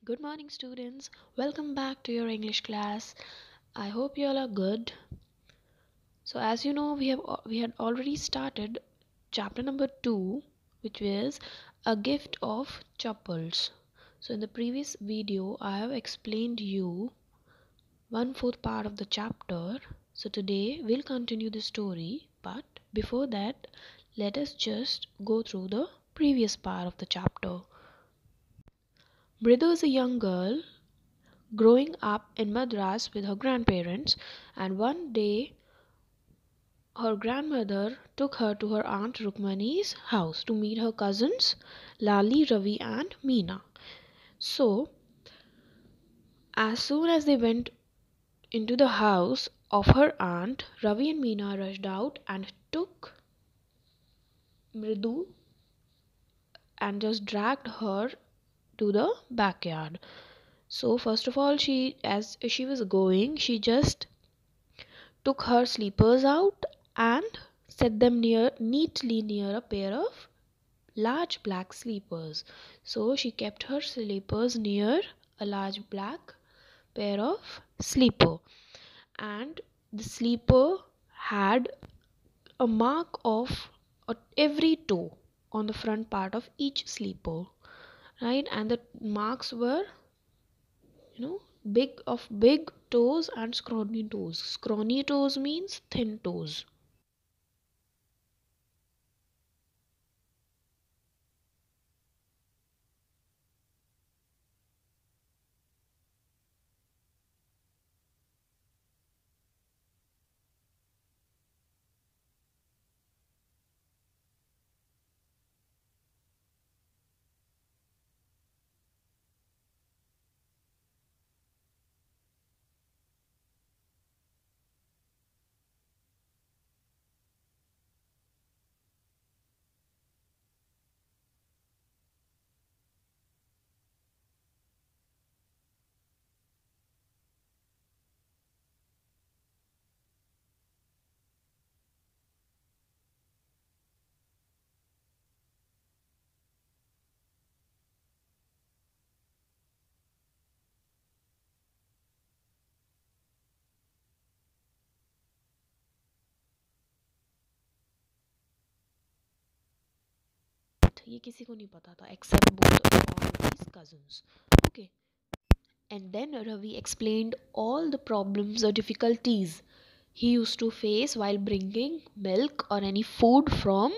Good morning, students. Welcome back to your English class. I hope you all are good. So, as you know, we had already started chapter number 2, which was a gift of chapels. So, in the previous video, I have explained you 1/4 part of the chapter. So, today we'll continue the story, but before that, let us just go through the previous part of the chapter. Mridu is a young girl growing up in Madras with her grandparents, and one day her grandmother took her to her aunt Rukmani's house to meet her cousins Lali, Ravi, and Meena. So, as soon as they went into the house of her aunt, Ravi and Meena rushed out and took Mridu and just dragged her to the backyard. So, first of all, as she was going, she just took her slippers out and set them neatly near a pair of large black slippers. So she kept her slippers near a large black pair of slipper, and the slipper had a mark of every toe on the front part of each slipper, right? And the marks were, big toes and scrawny toes. Scrawny toes means thin toes. ये किसी को नहीं पता था except both all these cousins. Okay. And then Ravi explained all the problems or difficulties he used to face while bringing milk or any food from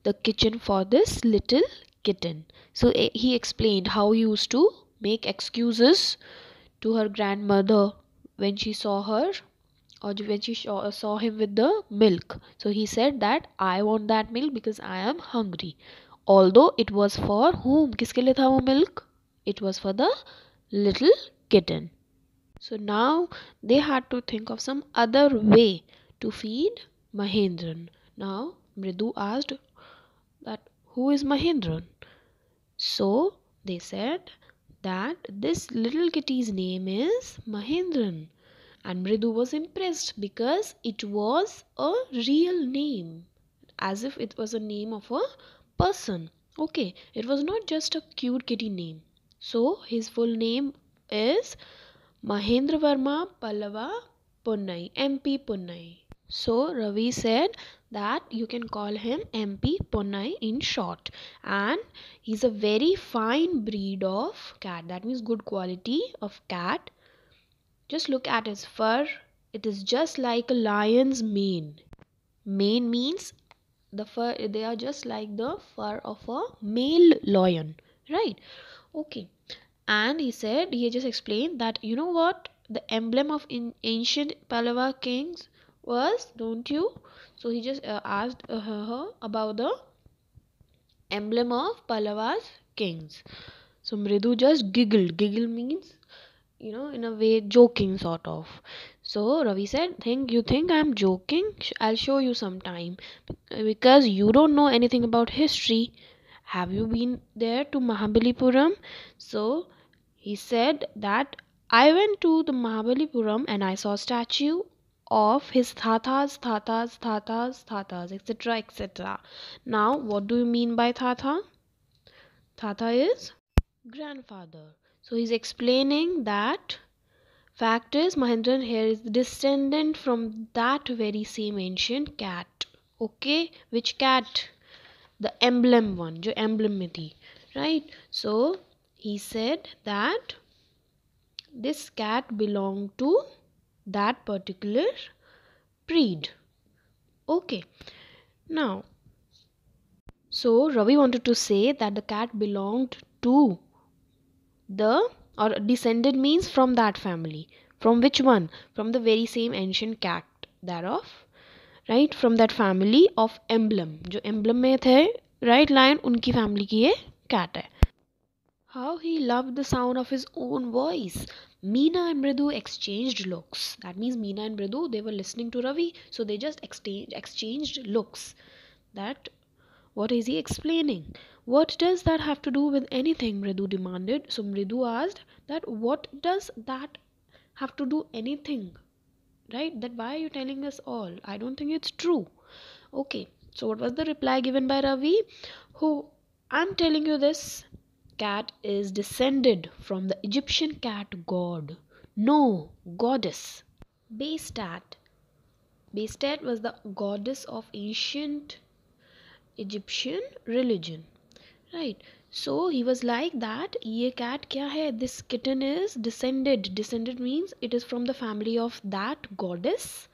the kitchen for this little kitten. So he explained how he used to make excuses to her grandmother when she saw her, or when she saw him with the milk. So he said that I want that milk because I am hungry. Although it was for whom? किसके लिए था वो milk? It was for the little kitten. So now they had to think of some other way to feed Mahendran. Now Mridu asked that who is Mahendran? So they said that this little kitty's name is Mahendran. And Mridu was impressed because it was a real name, as if it was a name of a person. Okay, it was not just a cute kitty name. So his full name is Mahendra Verma Pallava Punnai, MP Punnai. So Ravi said that you can call him MP Punnai in short, and he's a very fine breed of cat. That means good quality of cat. Just look at his fur. It is just like a lion's mane. Mane means the fur, they are just like the fur of a male lion, right? Okay. And he just explained that, you know what the emblem of ancient Pallava kings was, don't you? So he just asked her about the emblem of Pallava's kings. So Mridu just giggled. Giggle means, in a way, joking sort of. So Ravi said, you think I'm joking? I'll show you sometime. Because you don't know anything about history. Have you been there to Mahabalipuram? So he said that I went to the Mahabalipuram and I saw a statue of his thathas, etc., etc. Now, what do you mean by thatha? Thatha is grandfather. So he's explaining that fact is Mahendran here is the descendant from that very same ancient cat. Okay, which cat? The emblem one, जो emblem में थी, right? So he said that this cat belonged to that particular breed. Okay, now, so Ravi wanted to say that the cat belonged to the, or descended means from that family. From which one? From the very same ancient cat thereof, right? From that family of emblem. जो emblem में थे, right? Lion, उनकी family की ये cat है. How he loved the sound of his own voice. Meena and Mridu exchanged looks. That means Meena and Mridu, they were listening to Ravi, so they just exchanged looks. That, what is he explaining? What does that have to do with anything? Mridu demanded. So Mridu asked that what does that have to do anything? Right? That why are you telling us all? I don't think it's true. Okay. So what was the reply given by Ravi? Who, I'm telling you this cat is descended from the Egyptian cat god. No, goddess. Bastet. Bastet was the goddess of ancient Egyptian religion. Right. So he was like that. ये cat क्या है? This kitten is descended. Descended means it is from the family of that goddess.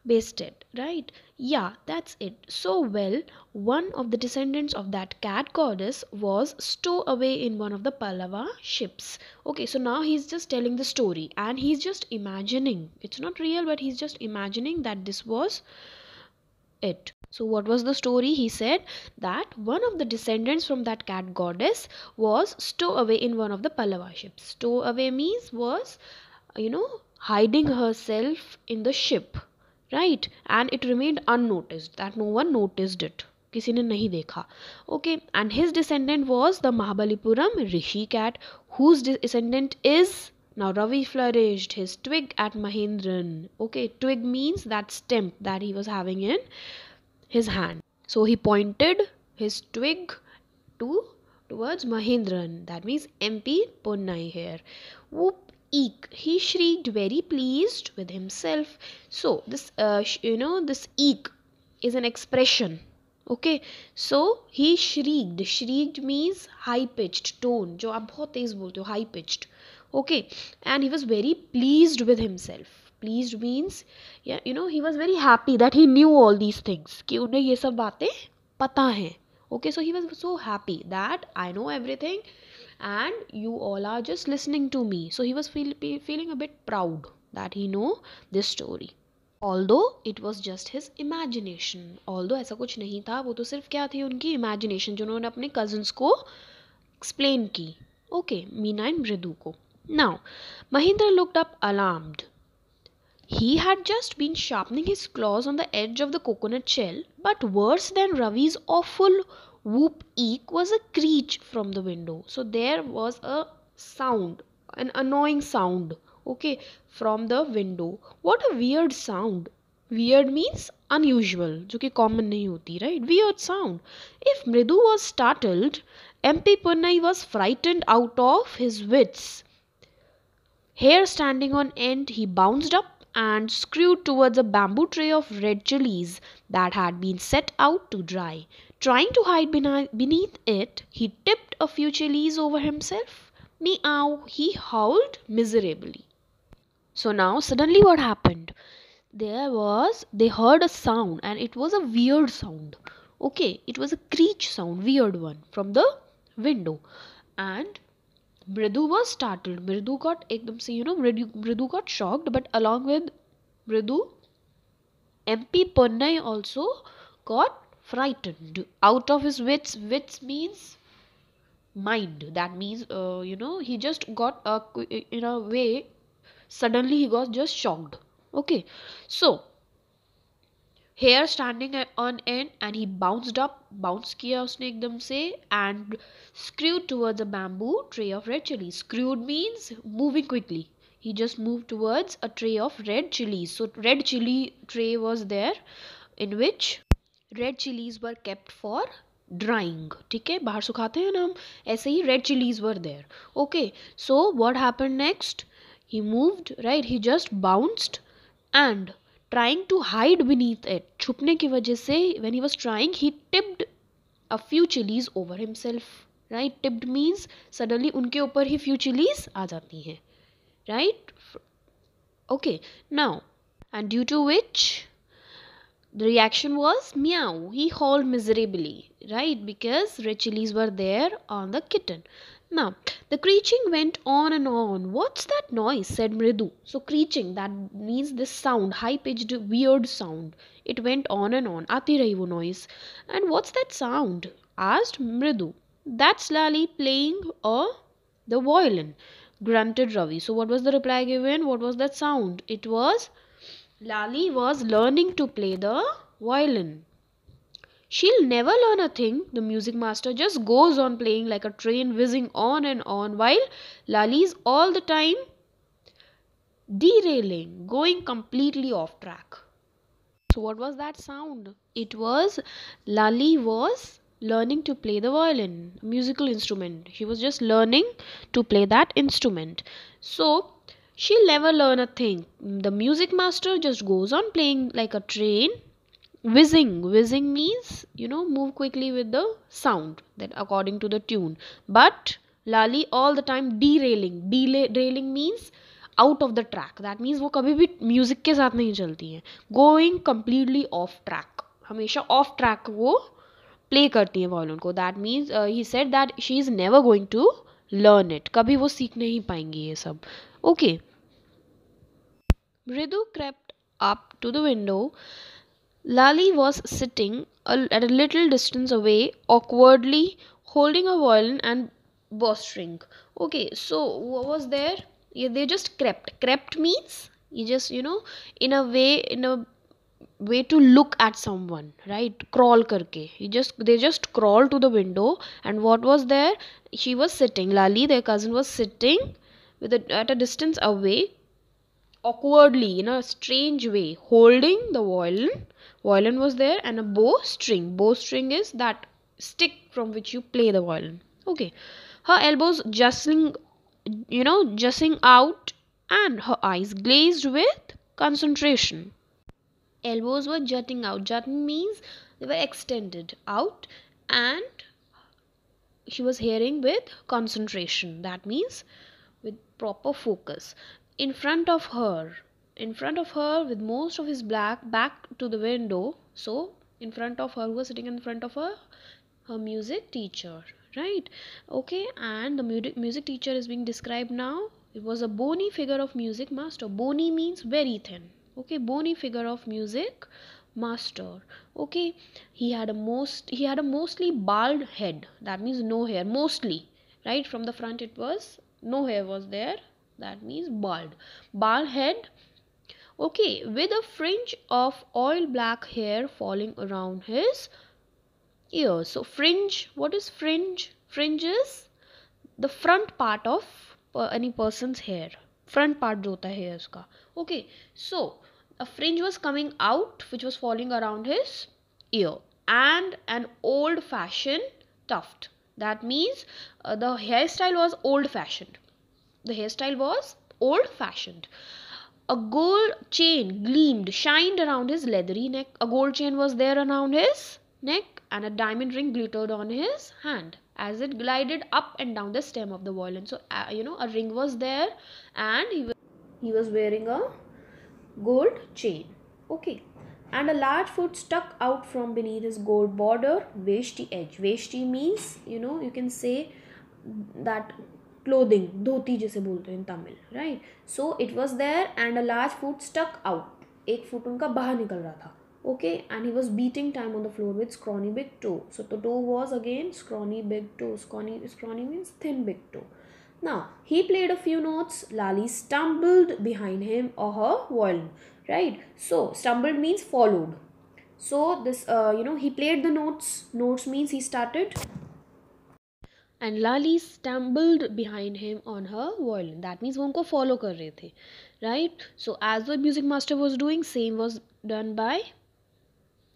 Bastet, right? Yeah, that's it. So well, one of the descendants of that cat goddess was stowaway in one of the Pallava ships. Okay, so now he's just telling the story and he's just imagining. It's not real, but he's just imagining that this was it. So what was the story? He said that one of the descendants from that cat goddess was stowaway in one of the Pallava ships. Stowaway means was, hiding herself in the ship, right? And it remained unnoticed, that no one noticed it. किसी ने नहीं देखा. Okay, and his descendant was the Mahabalipuram Rishi cat, whose descendant is, now Ravi flourished his twig at Mahendran. Okay, twig means that stem that he was having in his hand. So he pointed his twig towards Mahendran. That means MP Ponnai here. Whoop eek. He shrieked, very pleased with himself. So this this eek is an expression. Okay, so he shrieked. Shrieked means high pitched tone. जो आप बहुत तेज बोलते हो, high pitched. Okay, and he was very pleased with himself. Pleased means, yeah, he was very happy that he knew all these things. कि उन्हें ये सब बातें पता हैं. Okay, so he was so happy that I know everything and you all are just listening to me. So he was feeling a bit proud that he know this story. Although it was just his imagination. Although ऐसा कुछ नहीं था, वो तो सिर्फ क्या थी उनकी imagination जो उन्होंने अपने cousins को explain की. Okay, Meena and Mridu को. Now, Mahindra looked up alarmed. He had just been sharpening his claws on the edge of the coconut shell, but worse than Ravi's awful whoop eek was a screech from the window. So there was a sound, an annoying sound, okay, from the window. What a weird sound. Weird means unusual, जो कि common नहीं होती, right? Weird sound. If Mridu was startled, MP Ponnai was frightened out of his wits. Hair standing on end, he bounced up and screwed towards a bamboo tray of red chilies that had been set out to dry. Trying to hide beneath it, he tipped a few chilies over himself. Meow, he howled miserably. So now, suddenly what happened? They heard a sound and it was a weird sound. Okay, it was a screech sound, weird one, from the window. And Mridu was startled. Mridu got ekdam se, Mridu got shocked, but along with Mridu, MP Ponnai also got frightened out of his wits. Wits means mind. That means, he just got in a way, suddenly he got just shocked. Okay, so hair standing on end and he bounced किया उसने एकदम से and screwed towards a bamboo tray of red chilies. Screwed means moving quickly. He just moved towards a tray of red chilies. So red chili tray was there in which red chilies were kept for drying. ठीक है, बाहर सुखाते हैं ना हम, ऐसे ही red chilies were there. Okay, so what happened next? He moved, right? He just bounced and trying to hide beneath it. छुपने की वजह से when he was trying, he tipped a few chilies over himself. Right? Tipped means suddenly उनके ऊपर ही few chilies आ जाती हैं. Right? Okay, now, and due to which the reaction was meow. He howled miserably, right? Because red chilies were there on the kitten. Now, the creaking went on and on. What's that noise? Said Mridu. So, creaking, that means this sound, high pitched, weird sound. It went on and on. Aati rahi wo noise. And what's that sound? Asked Mridu. That's Lali playing the violin, grunted Ravi. So, what was the reply given? What was that sound? It was Lali was learning to play the violin. She'll never learn a thing. The music master just goes on playing like a train whizzing on and on while Lali's all the time derailing, going completely off track. So what was that sound? It was Lali was learning to play the violin, musical instrument. She was just learning to play that instrument. So she'll never learn a thing. The music master just goes on playing like a train. Whizzing means, move quickly with the sound that according to the tune. But Lali all the time derailing means out of the track. That means वो कभी भी music के साथ नहीं चलती हैं. Going completely off track. हमेशा off track वो प्ले करती हैं वायलिन को. That means he said that she is never going to learn it. कभी वो सीख नहीं पाएंगी ये सब. Okay. Mridu crept up to the window. Lali was sitting at a little distance away, awkwardly holding a violin and bowstring. Okay, so what was there? Yeah, they just crept. Crept means you just in a way to look at someone, right? Crawl करके. They just crawl to the window, and what was there? She was sitting. Lali, their cousin, was sitting at a distance away, awkwardly in a strange way, holding the violin. Violin was there, and a bowstring is that stick from which you play the violin. Okay, her elbows jussing out, and her eyes glazed with concentration. Elbows were jutting out. Jutting means they were extended out, and she was hearing with concentration. That means with proper focus. In front of her with most of his back to the window. So in front of her, who was sitting in front of her music teacher, right? Okay, and the music teacher is being described now. It was a bony figure of music master. Bony means very thin. Okay, bony figure of music master. Okay, he had a mostly bald head. That means no hair, mostly, right? From the front it was no hair was there. That means bald head. Okay, with a fringe of oil black hair falling around his ears. So fringe, what is fringe? Fringe is the front part of any person's hair. Front part जो होता है hairs का. Okay, so a fringe was coming out which was falling around his ear, and an old fashioned tuft. That means the hairstyle was old fashioned. The hairstyle was old fashioned. A gold chain gleamed, shined around his leathery neck. A gold chain was there around his neck, and a diamond ring glittered on his hand as it glided up and down the stem of the violin. So, a ring was there, and he was wearing a gold chain. Okay. And a large foot stuck out from beneath his gold border veshti edge. Veshti means, you can say that clothing, dhoti जिसे बोलते हैं in Tamil, right? So it was there, and a large foot stuck out. एक foot उनका बाहर निकल रहा था. Okay, and he was beating time on the floor with scrawny big toe. So the toe was again scrawny big toe. Scrawny means thin big toe. Now he played a few notes. Lali stumbled behind him or her violin, right? So stumbled means followed. So this he played the notes. Notes means he started, and Lali stumbled behind him on her violin. That means वो उनको follow कर रहे थे, right? So as the music master was doing, same was done by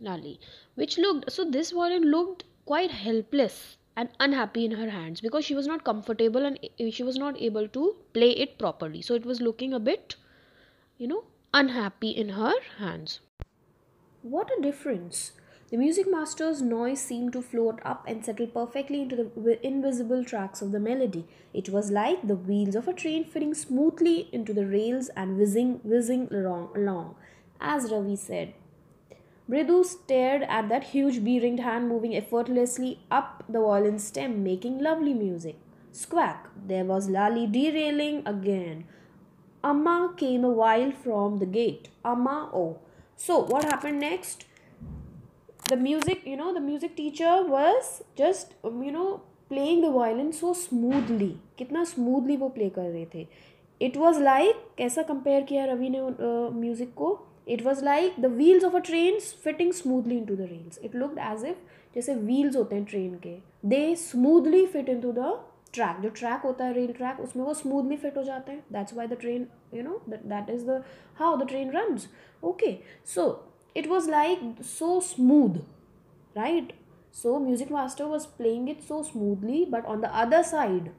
Lali, which looked, so this violin looked quite helpless and unhappy in her hands because she was not comfortable and she was not able to play it properly. So it was looking a bit, unhappy in her hands. What a difference! The music master's noise seemed to float up and settle perfectly into the invisible tracks of the melody. It was like the wheels of a train fitting smoothly into the rails and whizzing along. As Ravi said, Mridu stared at that huge bee-ringed hand moving effortlessly up the violin stem, making lovely music. Squawk! There was Lali derailing again. Amma came a while from the gate. Amma, oh. So, what happened next? The music teacher was just, playing the violin so smoothly. कितना smoothly वो play कर रहे थे. It was like, कैसा compare किया रवि ने music को? It was like the wheels of a train fitting smoothly into the rails. It looked as if जैसे wheels होते हैं train के, they smoothly fit into the track. जो track होता है rail track, उसमें वो smoothly fit हो जाते हैं. That's why the train, that is the how the train runs. Okay, so it was like so smooth, right? So music master was playing it so smoothly, but on the other side,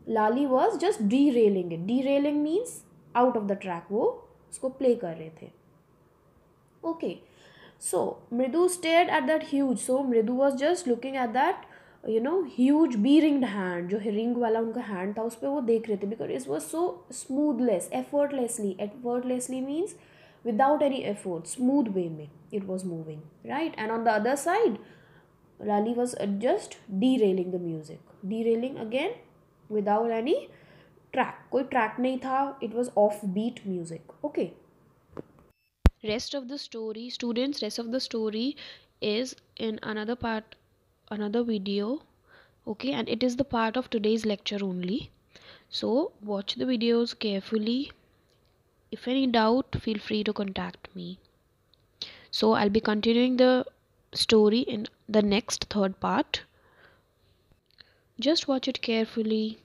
Lali was just derailing it. Derailing means out of the track. वो उसको play कर रहे थे. Okay, so Mridu stared at that huge. So Mridu was just looking at that, huge bee-ringed hand. जो ring वाला उनका hand था, उस पे वो देख रहे थे because it was so smoothless, effortlessly. Effortlessly means without any effort, smooth way में it was moving, right? And on the other side, Lali was just derailing the music. Derailing again without any track. कोई track नहीं था. It was offbeat music. Okay. Rest of the story, students, rest of the story is in another video. Okay, and it is the part of today's lecture only. So watch the videos carefully. If any doubt, feel free to contact me. So I'll be continuing the story in the next third part. Just watch it carefully.